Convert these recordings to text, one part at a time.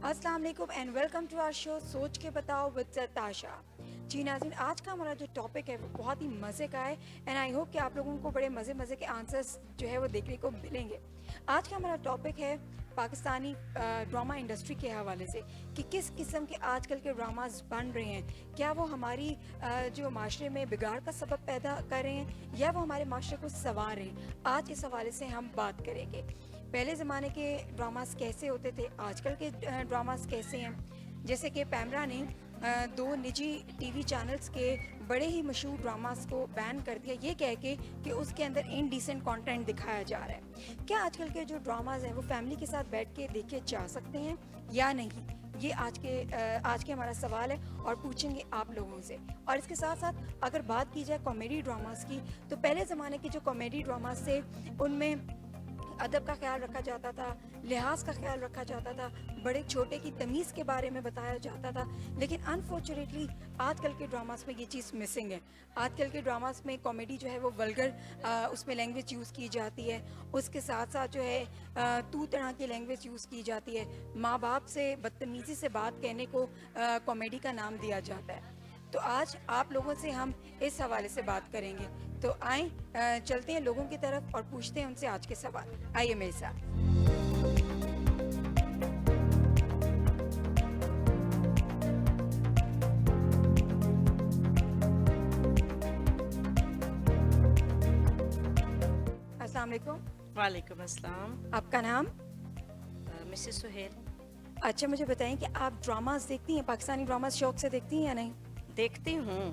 अस्सलाम वालेकुम and welcome to our show सोच के बताओ विद ताशा। जी नाज़रीन, आज का हमारा जो टॉपिक है वो बहुत ही मज़े का है एंड आई होप कि आप लोगों को बड़े मज़े के आंसर्स जो है वो देखने को मिलेंगे। आज का हमारा टॉपिक है पाकिस्तानी ड्रामा इंडस्ट्री के हवाले से कि किस किस्म के आजकल के ड्रामास बन रहे हैं। क्या वो हमारी जो माशरे में बिगाड़ का सबब पैदा कर रहे हैं या वो हमारे माशरे को संवार रहे हैं। आज इस हवाले से हम बात करेंगे। पहले ज़माने के ड्रामास कैसे होते थे, आजकल के ड्रामास कैसे हैं। जैसे कि पैमरा ने दो निजी टीवी चैनल्स के बड़े ही मशहूर ड्रामास को बैन कर दिया, ये कह के कि उसके अंदर इनडिसेंट कंटेंट दिखाया जा रहा है। क्या आजकल के जो ड्रामास हैं वो फैमिली के साथ बैठ के देखे जा सकते हैं या नहीं, ये आज के हमारा सवाल है और पूछेंगे आप लोगों से। और इसके साथ साथ अगर बात की जाए कॉमेडी ड्रामास की, तो पहले ज़माने के जो कॉमेडी ड्रामास थे उनमें अदब का ख्याल रखा जाता था, लिहाज का ख्याल रखा जाता था, बड़े छोटे की तमीज़ के बारे में बताया जाता था। लेकिन अनफॉर्चुनेटली आजकल के ड्रामास में ये चीज़ मिसिंग है। आजकल के ड्रामास में कॉमेडी जो है वो वल्गर उसमें लैंग्वेज यूज़ की जाती है। उसके साथ साथ जो है तू तरह की लैंग्वेज यूज़ की जाती है। माँ बाप से बदतमीज़ी से बात कहने को कॉमेडी का नाम दिया जाता है। तो आज आप लोगों से हम इस हवाले से बात करेंगे। तो आए चलते हैं लोगों की तरफ और पूछते हैं उनसे आज के सवाल। आइए मेरे साथ। अस्सलाम वालेकुम। वालेकुम अस्सलाम। आपका नाम? मिसेस सुहेल। अच्छा, मुझे बताएं कि आप ड्रामास देखती हैं, पाकिस्तानी ड्रामास शौक से देखती हैं या नहीं? देखती हूँ,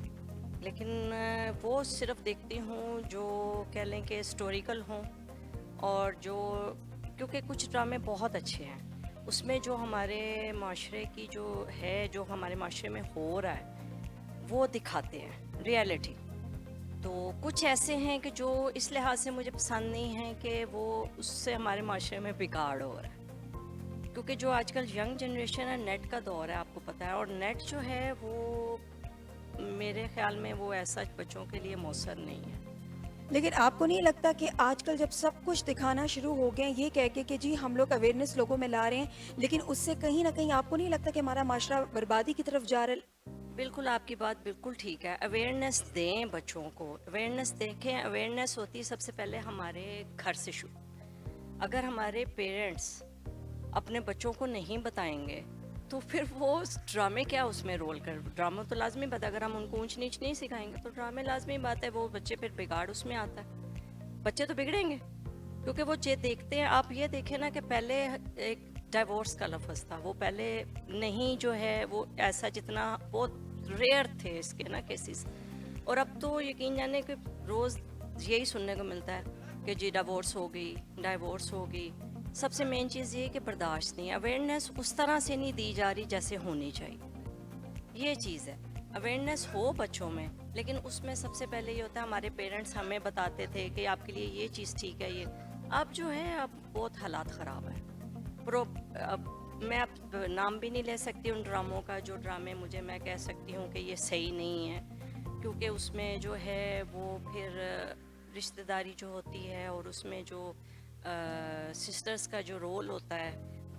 लेकिन वो सिर्फ देखती हूँ जो कह लें कि हिस्टोरिकल हों, और जो क्योंकि कुछ ड्रामे बहुत अच्छे हैं उसमें जो हमारे माशरे की जो है, जो हमारे माशरे में हो रहा है वो दिखाते हैं रियलिटी। तो कुछ ऐसे हैं कि जो इस लिहाज से मुझे पसंद नहीं है कि वो उससे हमारे माशरे में बिगाड़ हो रहा है, क्योंकि जो आजकल यंग जनरेशन है, नेट का दौर है, आपको पता है, और नेट जो है वो मेरे ख्याल में वो ऐसा बच्चों के लिए मौसर नहीं है। लेकिन आपको नहीं लगता कि आजकल जब सब कुछ दिखाना शुरू हो गए ये कह के कि जी हम लोग अवेयरनेस लोगों में ला रहे हैं, लेकिन उससे कहीं ना कहीं आपको नहीं लगता कि हमारा माशरा बर्बादी की तरफ जा रहा है? बिल्कुल, आपकी बात बिल्कुल ठीक है। अवेयरनेस दें बच्चों को, अवेयरनेस देखें। अवेयरनेस होती है सबसे पहले हमारे घर से शुरू। अगर हमारे पेरेंट्स अपने बच्चों को नहीं बताएंगे तो फिर वो ड्रामे क्या उसमें रोल कर, ड्रामा तो लाजमी बात है। अगर हम उनको ऊंच नीच नहीं सिखाएंगे तो ड्रामे लाजमी बात है वो बच्चे फिर बिगाड़ उसमें आता है। बच्चे तो बिगड़ेंगे क्योंकि वो जे देखते हैं। आप ये देखें ना कि पहले एक डाइवोर्स का लफ्ज़ था, वो पहले नहीं जो है वो ऐसा, जितना बहुत रेयर थे इसके ना केसेस, और अब तो यकीन जाने कि रोज़ यही सुनने को मिलता है कि जी डाइवोर्स हो गई, डाइवोर्स हो गई। सबसे मेन चीज़ ये कि बर्दाश्त नहीं है, अवेयरनेस उस तरह से नहीं दी जा रही जैसे होनी चाहिए। ये चीज़ है, अवेयरनेस हो बच्चों में, लेकिन उसमें सबसे पहले ये होता है हमारे पेरेंट्स हमें बताते थे कि आपके लिए ये चीज़ ठीक है। ये अब जो है अब बहुत हालात ख़राब है। अब मैं अब नाम भी नहीं ले सकती उन ड्रामों का, जो ड्रामे मुझे मैं कह सकती हूँ कि ये सही नहीं है, क्योंकि उसमें जो है वो फिर रिश्तेदारी जो होती है और उसमें जो सिस्टर्स का जो रोल होता है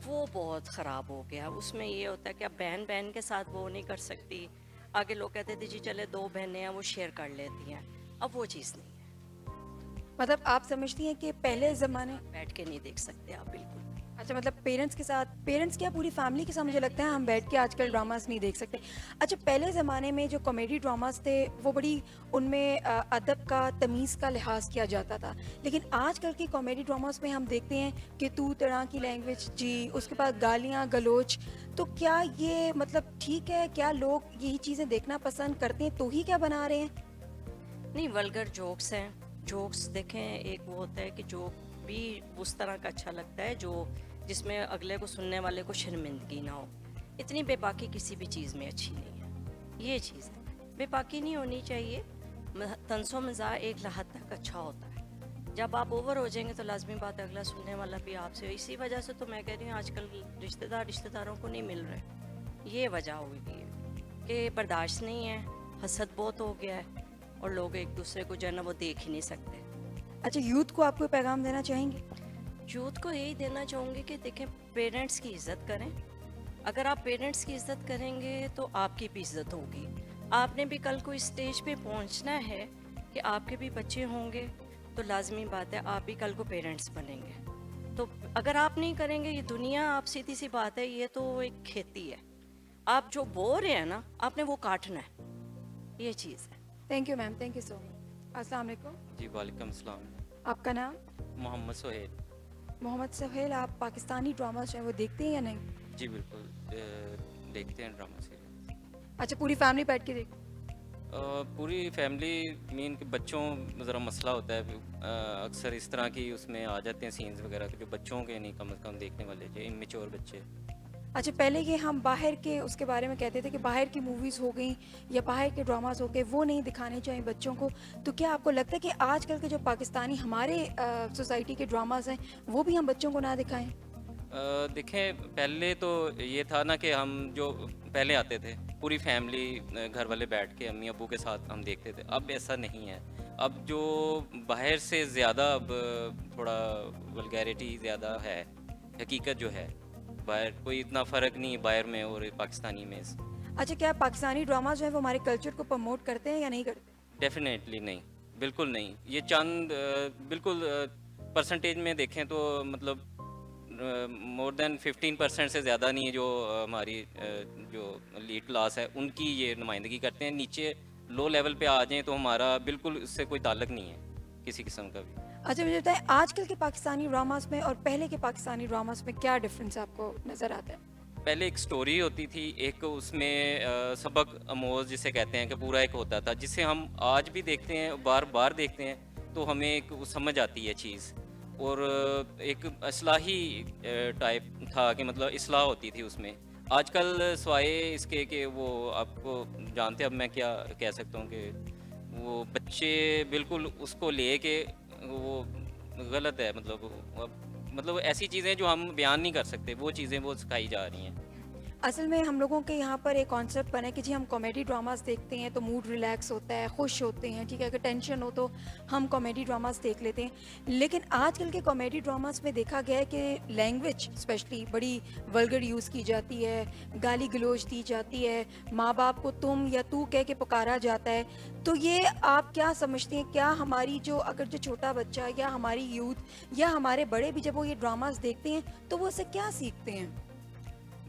वो बहुत ख़राब हो गया। उसमें ये होता है कि अब बहन बहन के साथ वो नहीं कर सकती। आगे लोग कहते थे जी चले दो बहनें हैं वो शेयर कर लेती हैं, अब वो चीज़ नहीं है। मतलब आप समझती हैं कि पहले ज़माने बैठ के नहीं देख सकते आप, बिल्कुल। अच्छा, मतलब पेरेंट्स के साथ, पेरेंट्स क्या पूरी फैमिली के साथ मुझे लगता है हम बैठ के आजकल ड्रामास नहीं देख सकते। अच्छा, पहले ज़माने में जो कॉमेडी ड्रामास थे वो बड़ी उनमें अदब का, तमीज़ का लिहाज किया जाता था, लेकिन आजकल की कॉमेडी ड्रामास में हम देखते हैं कि तू तरह की लैंग्वेज, जी उसके बाद गालियाँ गलोच। तो क्या ये मतलब ठीक है? क्या लोग यही चीज़ें देखना पसंद करते हैं तो ही क्या बना रहे हैं? नहीं, वल्गर जोक्स हैं। जोक्स देखें, एक वो होता है कि जोक भी उस तरह का अच्छा लगता है जो जिसमें अगले को, सुनने वाले को शर्मिंदगी ना हो। इतनी बेबाकी किसी भी चीज़ में अच्छी नहीं है, ये चीज़ है। बेबाकी नहीं होनी चाहिए। तंसो मज़ा एक हद तक अच्छा होता है। जब आप ओवर हो जाएंगे तो लाजमी बात है अगला सुनने वाला भी आपसे। इसी वजह से तो मैं कह रही हूँ आजकल रिश्तेदारों को नहीं मिल रहे। ये वजह हुई है कि बर्दाश्त नहीं है, हसद बहुत हो गया है और लोग एक दूसरे को जो है ना वो देख ही नहीं सकते। अच्छा, यूथ को आप कोई पैगाम देना चाहेंगे? यूथ को यही देना चाहूँगी कि देखें, पेरेंट्स की इज़्ज़त करें اگر آپ پیرنٹس کی عزت کریں گے تو آپ کی بھی عزت ہوگی. آپ نے بھی کل کو اس اسٹیج پہ پہنچنا ہے کہ آپ کے بھی بچے ہوں گے, تو لازمی بات ہے آپ بھی کل کو پیرنٹس بنیں گے. تو اگر آپ نہیں کریں گے یہ دنیا, آپ سیدھی سی بات ہے, یہ تو ایک کھیتی ہے, آپ جو بو رہے ہیں نا آپ نے وہ کاٹنا ہے, یہ چیز ہے. Thank you ma'am, thank you so much. السلام علیکم. جی وعلیکم السلام. آپ کا نام؟ محمد سہیل. محمد سہیل, آپ پاکستانی ڈراماز جو ہے وہ دیکھتے ہیں یا نہیں؟ جی بالکل دیکھتے ہیں ڈرامہ سیریل. اچھا, پوری فیملی بیٹھ کے دیکھتے ہیں؟ پوری فیملی مین کہ بچوں ذرا مسئلہ ہوتا ہے, اکثر اس طرح کی اس میں آ جاتے ہیں سینز وغیرہ کہ جو بچوں کے نہیں کم از کم دیکھنے والے, جو امیچور بچے. اچھا, پہلے یہ ہم باہر کے اس کے بارے میں کہتے تھے کہ باہر کی موویز ہو گئیں یا باہر کے ڈراماز ہو گئے وہ نہیں دکھانے چاہیے بچوں کو, تو کیا آپ کو لگتا ہے کہ آج کل کے جو پاکستانی ہمارے سوسائٹی کے ڈراماز ہیں وہ بھی ہم بچوں کو نہ دکھائیں؟ دیکھیں پہلے تو یہ تھا نا کہ ہم جو پہلے آتے تھے پوری فیملی گھر والے بیٹھ کے امی ابو کے ساتھ ہم دیکھتے تھے, اب ایسا نہیں ہے. اب جو باہر سے زیادہ اب تھوڑا ولگیرٹی زیادہ ہے, حقیقت جو ہے باہر کوئی اتنا فرق نہیں ہے باہر میں اور پاکستانی میں. اچھا, کیا پاکستانی ڈراماز جو ہے وہ ہمارے کلچر کو پروموٹ کرتے ہیں یا نہیں کرتے؟ ڈیفینیٹلی نہیں, بالکل نہیں. یہ چند بالکل پرسنٹیج میں دیکھیں تو مطلب مور دین 15% سے زیادہ نہیں ہے جو ہماری جو لیڈ کلاس ہے ان کی یہ نمائندگی کرتے ہیں. نیچے لو لیول پہ آ جائیں تو ہمارا بالکل اس سے کوئی تعلق نہیں ہے کسی قسم کا بھی. اچھا, مجھے بتائیں آج کل کے پاکستانی ڈراماز میں اور پہلے کے پاکستانی ڈراماز میں کیا ڈفرینس آپ کو نظر آتا ہے؟ پہلے ایک سٹوری ہوتی تھی, ایک اس میں سبق آموز جسے کہتے ہیں کہ پورا ایک ہوتا تھا جسے ہم آج بھی دیکھتے ہیں, بار بار دیکھتے ہیں تو ہمیں ایک سمجھ آتی ہے چیز. اور ایک اصلاحی ٹائپ تھا کہ مطلب اصلاح ہوتی تھی اس میں. آج کل سوائے اس کے کہ وہ آپ کو جانتے اب میں کیا کہہ سکتا ہوں کہ وہ بچے بالکل اس کو لے کے وہ غلط ہے, مطلب ایسی چیزیں جو ہم بیان نہیں کر سکتے وہ چیزیں وہ سکھائی جا رہی ہیں. اصل میں ہم لوگوں کے یہاں پر ایک کانسیپٹ بنا ہے کہ جی ہم کامیڈی ڈراماز دیکھتے ہیں تو موڈ ریلیکس ہوتا ہے, خوش ہوتے ہیں, ٹھیک ہے, اگر ٹینشن ہو تو ہم کامیڈی ڈراماز دیکھ لیتے ہیں. لیکن آج کل کے کامیڈی ڈراماز میں دیکھا گیا ہے کہ لینگویج اسپیشلی بڑی ولگر یوز کی جاتی ہے, گالی گلوچ دی جاتی ہے, ماں باپ کو تم یا تو کہہ کے پکارا جاتا ہے. تو یہ آپ کیا سمجھتے ہیں, کیا ہماری جو اگر جو چھوٹا بچہ یا ہماری یوتھ یا ہمارے بڑے بھی جب وہ یہ ڈراماز دیکھتے ہیں تو وہ اسے کیا سیکھتے ہیں؟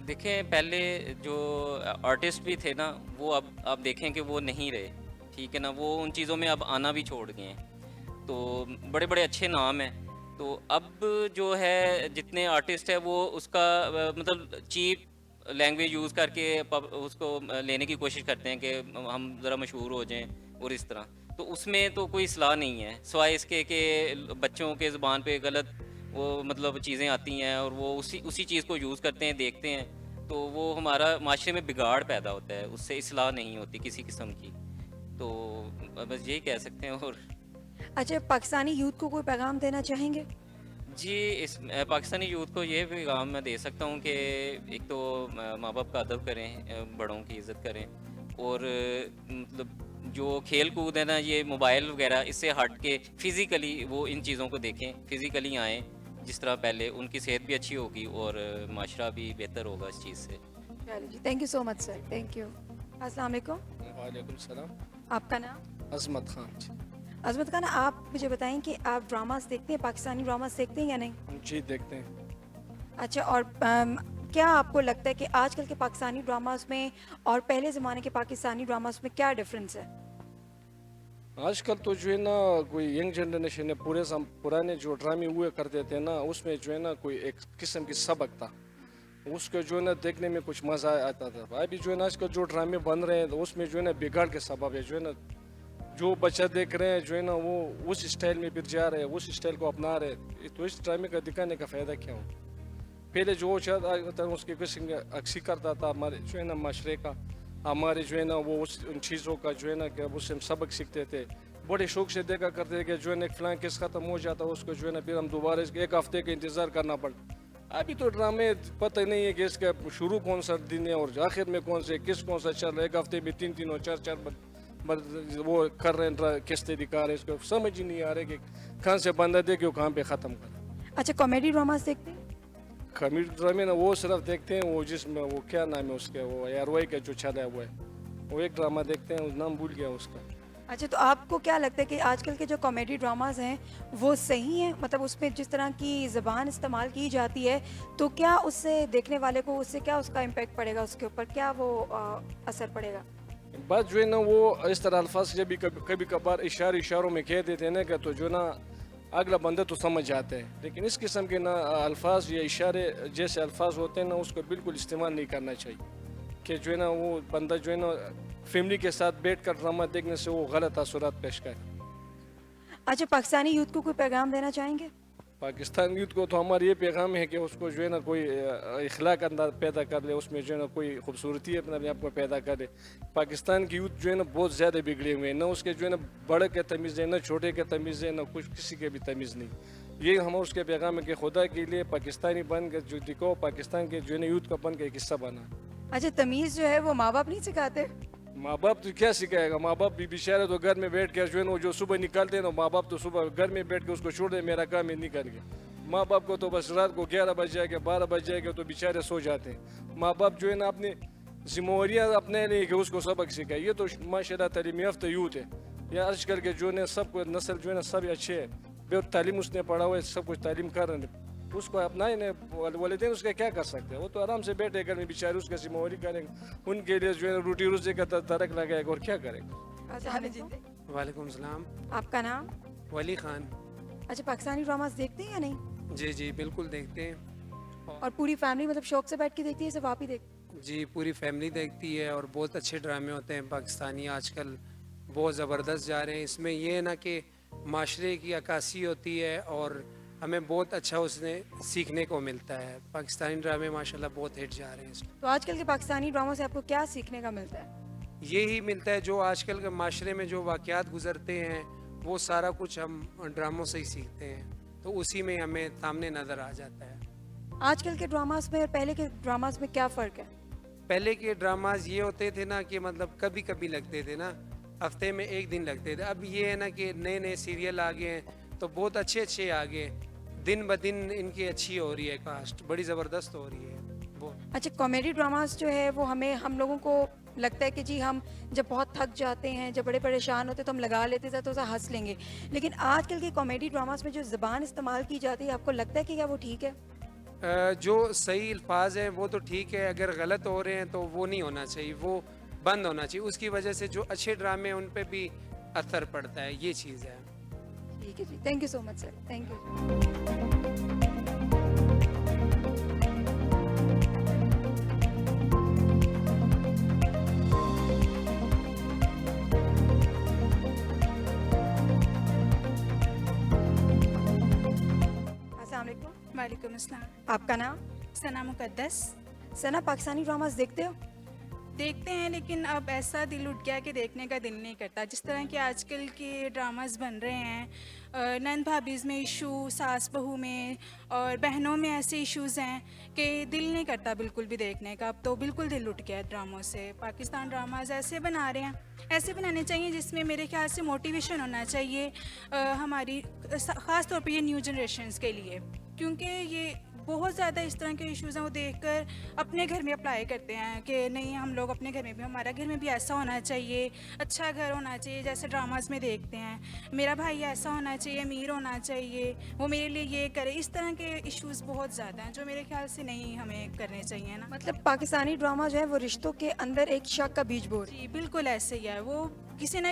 دیکھیں پہلے جو آرٹسٹ بھی تھے نا وہ اب آپ دیکھیں کہ وہ نہیں رہے, ٹھیک ہے نا, وہ ان چیزوں میں اب آنا بھی چھوڑ گئے ہیں. تو بڑے بڑے اچھے نام ہیں, تو اب جو ہے جتنے آرٹسٹ ہیں وہ اس کا مطلب چیپ لینگویج یوز کر کے اس کو لینے کی کوشش کرتے ہیں کہ ہم ذرا مشہور ہو جائیں اور اس طرح. تو اس میں تو کوئی اصلاح نہیں ہے سوائے اس کے کہ بچوں کے زبان پہ غلط وہ مطلب چیزیں آتی ہیں اور وہ اسی چیز کو یوز کرتے ہیں, دیکھتے ہیں, تو وہ ہمارا معاشرے میں بگاڑ پیدا ہوتا ہے, اس سے اصلاح نہیں ہوتی کسی قسم کی. تو بس یہی کہہ سکتے ہیں. اور اچھا, پاکستانی یوتھ کو کوئی پیغام دینا چاہیں گے؟ جی اس پاکستانی یوتھ کو یہ پیغام میں دے سکتا ہوں کہ ایک تو ماں باپ کا ادب کریں, بڑوں کی عزت کریں, اور مطلب جو کھیل کود ہے نا یہ موبائل وغیرہ اس سے ہٹ کے فزیکلی وہ ان چیزوں کو دیکھیں, فزیکلی آئیں, جس طرح پہلے ان کی صحت بھی اچھی ہوگی اور معاشرہ بھی بہتر ہوگا اس چیز سے. چلو جی, thank you so much sir, thank you. السلام علیکم. وعلیکم السلام. آپ کا نام؟ عظمت خان. عظمت خان, آپ مجھے بتائیں کہ آپ ڈراماز دیکھتے ہیں, پاکستانی ڈراماز دیکھتے ہیں یا نہیں؟ جی دیکھتے ہیں. اچھا, اور کیا آپ کو لگتا ہے کہ آج کل کے پاکستانی ڈراماز میں اور پہلے زمانے کے پاکستانی ڈراماز میں کیا ڈفرینس ہے؟ آج کل تو جو ہے نا کوئی ینگ جنریشن ہے, پرانے جو ڈرامے ہوئے کرتے تھے نا اس میں جو ہے نا کوئی ایک قسم کی سبق تھا, اس کو جو ہے نا دیکھنے میں کچھ مزہ آتا تھا. ابھی جو ہے نا آج کل جو ڈرامے بن رہے ہیں اس میں جو ہے نا بگاڑ کے سبب ہے, جو ہے نا جو بچہ دیکھ رہے ہیں جو ہے نا وہ اس اسٹائل میں پھر جا رہے ہیں, اس اسٹائل کو اپنا رہے ہیں. تو اس ڈرامے کا دکھانے کا فائدہ کیا ہو؟ پہلے جو چاہتا اس کے قسم عکسی کرتا تھا ہمارے جو ہے نا معاشرے کا, ہمارے جو ہے نا وہ ان چیزوں کا جو ہے نا کہ اس سے ہم سبق سیکھتے تھے, بڑے شوق سے دیکھا کرتے تھے کہ جو ہے نا ایک فلاں کیس ختم ہو جاتا اس کو جو ہے نا پھر ہم دوبارہ ایک ہفتے کا انتظار کرنا پڑتا. ابھی تو ڈرامے پتہ نہیں ہے کہ اس کا شروع کون سا دن ہے اور آخر میں کون سے کس کون سا چل رہا ہے, ایک ہفتے میں 3 اور 4 وہ کر رہے ہیں قسطیں دکھا رہے ہیں, اس کو سمجھ ہی نہیں آ رہے کہ کہاں سے بندہ دے کہ وہ کہاں پہ ختم کر. اچھا, کامیڈی ڈراماز دیکھتے ہیں؟ कॉमेडी ड्रामे ना वो सिर्फ देखते हैं वो जिसमें वो क्या नाम है उसके वो यारवाई का जो चला है वो है वो एक ड्रामा देखते हैं नाम भूल गया उसका। अच्छा, तो आपको क्या लगता है कि आजकल के जो कॉमेडी ड्रामाज हैं वो सही हैं? मतलब उसमें जिस तरह की ज़बान इस्तेमाल की जाती है तो क्या उससे देखने वाले को उससे क्या उसका इम्पैक्ट पड़ेगा, उसके ऊपर क्या वो असर पड़ेगा? बात जो है ना वो इस तरह अल्फाज जब भी कभी कभार इशारों में कह देते हैं ना कि तो जो ना अगला बंदा तो समझ जाता है, लेकिन इस किस्म के ना अल्फाज या इशारे जैसे अल्फाज होते हैं ना उसको बिल्कुल इस्तेमाल नहीं करना चाहिए कि जो है ना वो बंदा जो है ना फैमिली के साथ बैठ कर ड्रामा देखने से वो गलत असरात पेश करे। अच्छा, पाकिस्तानी यूथ को कोई पैगाम देना चाहेंगे? पाकिस्तान यूथ को तो हमारा ये पैगाम है कि उसको जो है ना कोई इखलाक अंदाज पैदा कर ले, उसमें जो है ना कोई खूबसूरती अपने आप को पैदा करे। पाकिस्तान की यूथ जो है ना बहुत ज़्यादा बिगड़े हुए हैं, ना उसके जो है ना बड़े के तमीज़ है, ना छोटे के तमीज़ है, ना कुछ किसी के भी तमीज़ नहीं। ये हम उसके पैगाम है कि खुदा के लिए पाकिस्तानी बन के जो दिखाओ, पाकिस्तान के जो है ना यूथ का बन के एक हिस्सा बना। अच्छा, तमीज़ जो है वो माँ बाप नहीं सिखाते? माँ बाप तो क्या सिखाएगा, माँ बाप भी बेचारे तो घर में बैठ के जो है ना वो जो सुबह निकलते हैं ना माँ बाप तो सुबह घर में बैठ के उसको छोड़ दे मेरा काम है निकल के। माँ बाप को तो बस रात को 11 बज जाएगा 12 बज जाएगा तो बेचारे सो जाते हैं। माँ बाप जो है ना अपनी जिम्मेवारियाँ अपने लिए कि उसको सबक सिखाए। ये तो माशाल्लाह तालीम याफ्ता यूथ है, या आजकल के जो है सब नस्ल जो है ना सब अच्छे है, बेहद तालीम उसने पढ़ा हुआ है, सब कुछ तालीम कर रहे हैं, उसको अपना ही वालिदैन उसका क्या कर सकते हैं, वो तो आराम से बैठे घर में बेचारे उसका जिम्मेवारी करेंगे, उनके लिए जो है रोटी रोजी का तरक लगाएगा और क्या करेगा। अच्छा, वालेकुम सलाम। आपका नाम? वली खान। अच्छा, पाकिस्तानी ड्रामास देखते हैं या नहीं? जी जी बिल्कुल देखते हैं। और पूरी फैमिली मतलब शौक से बैठ के देखती है, सिर्फ आप ही देखते? जी पूरी फैमिली देखती है और बहुत अच्छे ड्रामे होते हैं पाकिस्तानी, आजकल बहुत ज़बरदस्त जा रहे हैं। इसमें ये है ना कि माशरे की अक्कासी होती है और हमें बहुत अच्छा उसने सीखने को मिलता है। पाकिस्तानी ड्रामे माशाल्लाह बहुत हिट जा रहे हैं इसमें। तो आजकल के पाकिस्तानी ड्रामा से आपको क्या सीखने का मिलता है? यही मिलता है जो आजकल के माशरे में जो वाक़यात गुजरते हैं वो सारा कुछ हम ड्रामों से ही सीखते हैं, तो उसी में हमें सामने नज़र आ जाता है। आजकल के ड्रामास में और पहले के ड्रामास में क्या फ़र्क है? पहले के ड्रामाज ये होते थे ना कि मतलब कभी कभी लगते थे ना, हफ्ते में एक दिन लगते थे। अब ये है ना कि नए नए सीरियल आ गए हैं तो बहुत अच्छे अच्छे आ गए, दिन ब दिन इनकी अच्छी हो रही है, कास्ट बड़ी ज़बरदस्त हो रही है वो। अच्छा, कॉमेडी ड्रामास जो है वो हम लोगों को लगता है कि जी हम जब बहुत थक जाते हैं, जब बड़े परेशान होते तो हम लगा लेते थे तो उसे हंस लेंगे, लेकिन आजकल के कॉमेडी ड्रामास में जो ज़बान इस्तेमाल की जाती है आपको लगता है कि क्या वो ठीक है? जो सही अल्फाज हैं वो तो ठीक है, अगर गलत हो रहे हैं तो वो नहीं होना चाहिए, वो बंद होना चाहिए। उसकी वजह से जो अच्छे ड्रामे हैं उन पे भी असर पड़ता है, ये चीज़ है। ठीक है जी, thank you so much sir, thank you. अस्सलाम वालेकुम। वालेकुम अस्सलाम। आपका नाम? सना मुकद्दस। सना, पाकिस्तानी ड्रामास देखते हो? देखते हैं लेकिन अब ऐसा दिल उठ गया कि देखने का दिल नहीं करता। जिस तरह के आजकल के ड्रामास बन रहे हैं, नंद भाभीज़ में इशू, सास बहू में और बहनों में ऐसे इश्यूज़ हैं कि दिल नहीं करता बिल्कुल भी देखने का। अब तो बिल्कुल दिल उठ गया है ड्रामों से। पाकिस्तान ड्रामाज ऐसे बना रहे हैं, ऐसे बनाने चाहिए जिसमें मेरे ख्याल से मोटिवेशन होना चाहिए हमारी ख़ास तौर पे ये न्यू जनरेशन्स के लिए, क्योंकि ये बहुत ज़्यादा इस तरह के इश्यूज़ हैं वो देखकर अपने घर में अप्लाई करते हैं कि नहीं हम लोग अपने घर में भी, हमारा घर में भी ऐसा होना चाहिए, अच्छा घर होना चाहिए जैसे ड्रामास में देखते हैं, मेरा भाई ऐसा होना चाहिए, अमीर होना चाहिए, वो मेरे लिए ये करे। इस तरह के इश्यूज़ बहुत ज़्यादा हैं जो मेरे ख्याल से नहीं हमें करने चाहिए ना। मतलब पाकिस्तानी ड्रामा जो है वो रिश्तों के अंदर एक शक का बीज बो रही है। जी बिल्कुल ऐसे ही है। वो किसी ने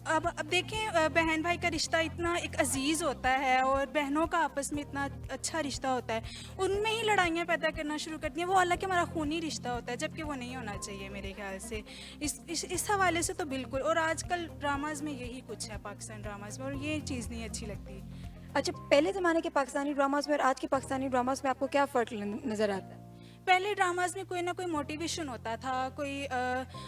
अब देखें बहन भाई का रिश्ता इतना एक अजीज़ होता है और बहनों का आपस में इतना अच्छा रिश्ता होता है, उनमें ही लड़ाइयाँ पैदा करना शुरू करती हैं। वो हालांकि हमारा खूनी रिश्ता होता है, जबकि वो नहीं होना चाहिए मेरे ख्याल से। इस हवाले से तो बिल्कुल। और आजकल ड्रामाज में यही कुछ है पाकिस्तान ड्रामाज में, और ये चीज़ नहीं अच्छी लगती। अच्छा, पहले ज़माने के पाकिस्तानी ड्रामास में और आज के पाकिस्तानी ड्रामास में आपको क्या फ़र्क नज़र आता है? पहले ड्रामाज में कोई ना कोई मोटिवेशन होता था, कोई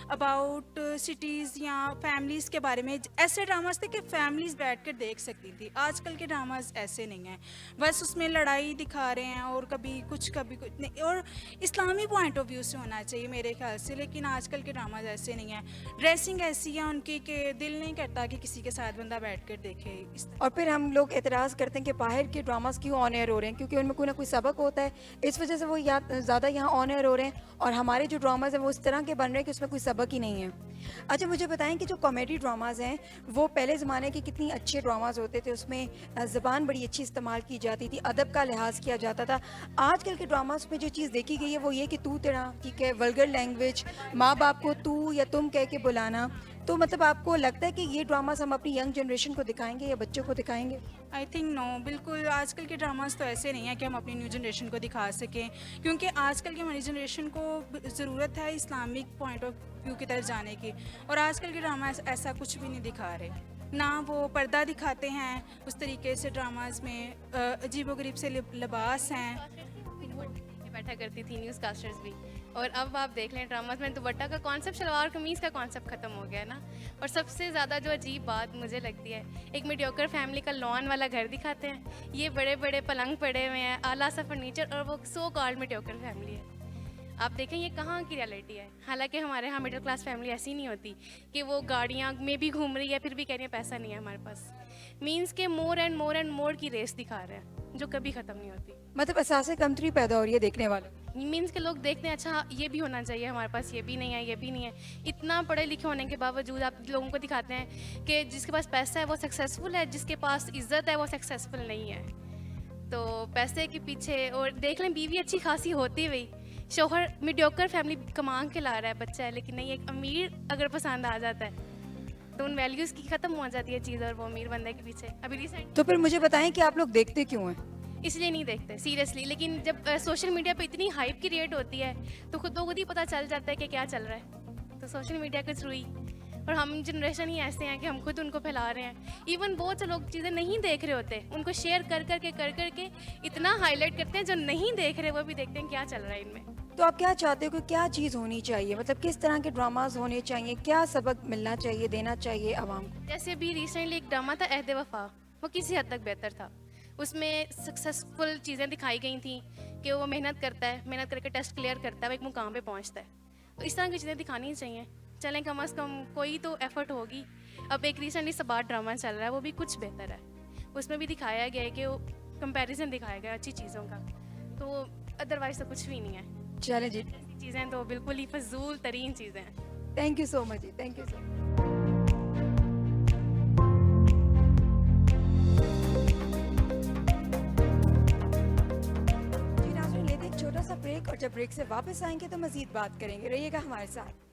अबाउट सिटीज़ या फैमिलीज़ के बारे में ऐसे ड्रामाज थे कि फैमिलीज़ बैठ कर देख सकती थी। आजकल के ड्रामाज ऐसे नहीं हैं, बस उसमें लड़ाई दिखा रहे हैं और कभी कुछ नहीं, और इस्लामी पॉइंट ऑफ व्यू से होना चाहिए मेरे ख्याल से, लेकिन आजकल के ड्रामाज ऐसे नहीं हैं। ड्रेसिंग ऐसी है उनकी कि दिल नहीं करता कि किसी के साथ बंदा बैठ कर देखे इस तरह। और फिर हम लोग एतराज़ करते हैं कि बाहर के ड्रामास क्यों ऑन एयर हो रहे हैं, क्योंकि उनमें कोई ना कोई सबक होता है, इस वजह से वो ज़्यादा यहाँ ऑन एयर हो रहे हैं, और हमारे जो ड्रामाज हैं वो इस तरह के बन रहे हैं कि उसमें कोई सबक ही नहीं है। अच्छा, मुझे बताएं कि जो कॉमेडी ड्रामाज हैं वो पहले ज़माने के कितनी अच्छे ड्रामाज होते थे, उसमें ज़बान बड़ी अच्छी इस्तेमाल की जाती थी, अदब का लिहाज किया जाता था। आजकल के ड्रामाज में जो चीज़ देखी गई है वो ये कि तू तेरा, ठीक है, वल्गर लैंग्वेज, माँ बाप को तू या तुम कह के बुलाना। तो मतलब आपको लगता है कि ये ड्रामास हम अपनी यंग जनरेशन को दिखाएंगे या बच्चों को दिखाएंगे? आई थिंक नो, बिल्कुल आजकल के ड्रामास तो ऐसे नहीं है कि हम अपनी न्यू जनरेशन को दिखा सकें, क्योंकि आजकल की हमारी जनरेशन को ज़रूरत है इस्लामिक पॉइंट ऑफ व्यू की तरफ जाने की, और आजकल के ड्रामा ऐसा कुछ भी नहीं दिखा रहे, ना वो पर्दा दिखाते हैं उस तरीके से ड्रामाज में, अजीबोगरीब से लिबास हैं। बैठा करती थी न्यूज़ कास्टर्स भी, और अब आप देख लें ड्रामाज में दुपट्टा का कॉन्सेप्ट, शलवार कमीज़ का कॉन्सेप्ट ख़त्म हो गया है ना। और सबसे ज़्यादा जो अजीब बात मुझे लगती है, एक मीडियोकर फैमिली का लॉन वाला घर दिखाते हैं, ये बड़े बड़े पलंग पड़े हुए हैं, आला सा फर्नीचर, और वो सो कॉल्ड मीडियोकर फैमिली है। आप देखें ये कहाँ की रियलिटी है। हालांकि हमारे यहाँ मिडिल क्लास फैमिली ऐसी नहीं होती कि वो गाड़ियाँ में भी घूम रही है फिर भी कह रही है पैसा नहीं है हमारे पास। मीन्स के मोर एंड मोर की रेस दिखा रहे हैं जो कभी ख़त्म नहीं होती। मतलब असासे कमतरी पैदा हो रही है देखने वालों। मीन्स के लोग देखते हैं अच्छा ये भी होना चाहिए हमारे पास, ये भी नहीं है, ये भी नहीं है। इतना पढ़े लिखे होने के बावजूद आप लोगों को दिखाते हैं कि जिसके पास पैसा है वो सक्सेसफुल है, जिसके पास इज्जत है वो सक्सेसफुल नहीं है। तो पैसे के पीछे, और देख लें बीवी अच्छी खासी होती हुई, शोहर मीडियोकर फैमिली कमा के ला रहा है बच्चा है, लेकिन नहीं, एक अमीर अगर पसंद आ जाता है तो उन वैल्यूज़ की ख़त्म हो जाती है चीज़, और वो अमीर बंदे के पीछे। अभी रिसेंट तो फिर मुझे बताएं कि आप लोग देखते क्यों हैं? इसलिए नहीं देखते सीरियसली, लेकिन जब सोशल मीडिया पे इतनी हाइप क्रिएट होती है तो खुद ब खुद ही पता चल जाता है कि क्या चल रहा है। तो सोशल मीडिया के थ्रू ही, और हम जनरेशन ही ऐसे हैं कि हम खुद उनको फैला रहे हैं। इवन बहुत से लोग चीज़ें नहीं देख रहे होते, उनको शेयर कर करके इतना हाईलाइट करते हैं, जो नहीं देख रहे वो भी देखते हैं क्या चल रहा है इनमें। तो आप क्या चाहते हो कि क्या चीज़ होनी चाहिए, मतलब किस तरह के ड्रामाज होने चाहिए, क्या सबक मिलना चाहिए, देना चाहिए आवाम को? जैसे अभी रिसेंटली एक ड्रामा था अहद वफा, वो किसी हद तक बेहतर था। उसमें सक्सेसफुल चीज़ें दिखाई गई थी कि वो मेहनत करता है, मेहनत करके टेस्ट क्लियर करता है, वो एक मुकाम पे पहुंचता है। तो इस तरह की चीज़ें दिखानी चाहिए। चलें कम अज़ कम कोई तो एफर्ट होगी। अब एक रिसेंटली सबात ड्रामा चल रहा है, वो भी कुछ बेहतर है। उसमें भी दिखाया गया है कि वो कंपैरिजन दिखाया गया अच्छी चीज़ों का, तो अदरवाइज तो कुछ भी नहीं है। चलें जी, ऐसी चीज़ें तो बिल्कुल ही फजूल तरीन चीज़ें हैं। थैंक यू सो मच जी, थैंक यू सो मच। जी नाज़रीन, लेते हैं एक छोटा सा ब्रेक, और जब ब्रेक से वापस आएंगे तो मज़ीद बात करेंगे। रहिएगा हमारे साथ।